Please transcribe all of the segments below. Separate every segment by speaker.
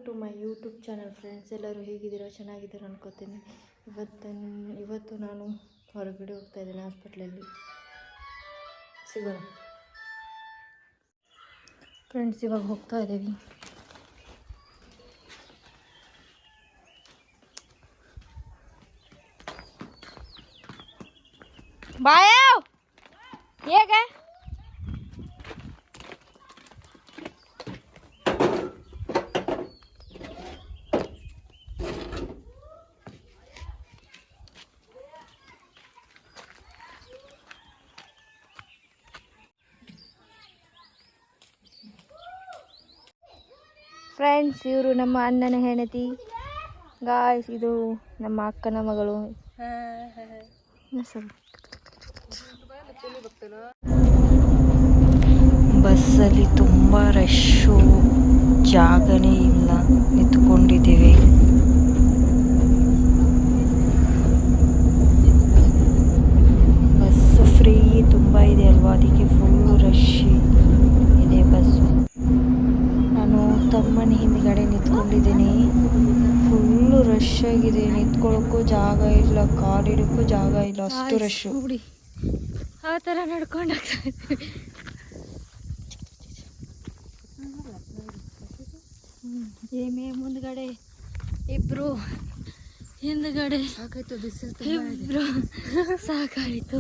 Speaker 1: To my YouTube channel friends. ಎಲ್ಲರೂ ಹೇಗಿದ್ದೀರಾ? ಚೆನ್ನಾಗಿದ್ದೀರಾ ಅನ್ಕೋತೀನಿ. ಇವತ್ತು ನಾನು ಹೊರಗಡೆ ಹೋಗ್ತಾ ಇದ್ದೀನಿ, ಹಾಸ್ಪಿಟ್ಲಲ್ಲಿ ಸಿಗೋಣ ಫ್ರೆಂಡ್ಸ್. ಇವಾಗ ಹೋಗ್ತಾ ಇದ್ದೀವಿ. ಬಾಯ ಹೇಗೆ ಫ್ರೆಂಡ್ಸ್, ಇವರು ನಮ್ಮ ಅಣ್ಣನ ಹೆಂಡತಿ ಗಾಯ್ಸ್. ಇದು ನಮ್ಮ ಅಕ್ಕನ ಮಗಳು. ಬಸ್ಸಲ್ಲಿ ತುಂಬ ರಶ್ಶು, ಜಾಗನೇ ಇಲ್ಲ, ನಿಂತ್ಕೊಂಡಿದ್ದೀವಿ. ಬಸ್ ಫ್ರೀ ತುಂಬ ಇದೆ ಅಲ್ವಾ, ಅದಕ್ಕೆ ಫುಲ್ಲು ರಶ್ ಇದೆ ಬಸ್ಸು. ನಾನು ತಮ್ಮನ ಹಿಂದ್ಗಡೆ ನಿಂತ್ಕೊಂಡಿದ್ದೀನಿ. ಫುಲ್ಲು ರಶ್ ಆಗಿದೆ, ನಿಂತ್ಕೊಳ್ಳೋಕ್ಕೂ ಜಾಗ ಇಲ್ಲ, ಕಾಲಿಡೋಕ್ಕೂ ಜಾಗ ಇಲ್ಲ, ಅಷ್ಟು ರಶ್ಶು. ಆ ಥರ ನಡ್ಕೊಂಡು ಹೋಗ್ತಾ ಇದ್ದೀವಿ. ಏಮೇ ಮುಂದ್ಗಡೆ ಇಬ್ರು, ಹಿಂದ್ಗಡೆ ಇಬ್ರು. ಸಾಕಾಯಿತು.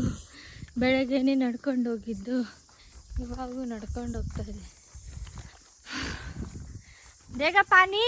Speaker 1: ಬೆಳಗ್ಗೆನೆ ನಡ್ಕೊಂಡು ಹೋಗಿದ್ದು, ಇವಾಗೂ ನಡ್ಕೊಂಡು ಹೋಗ್ತಾ ಇದೆ. ಬೇಗ ಪಾನಿ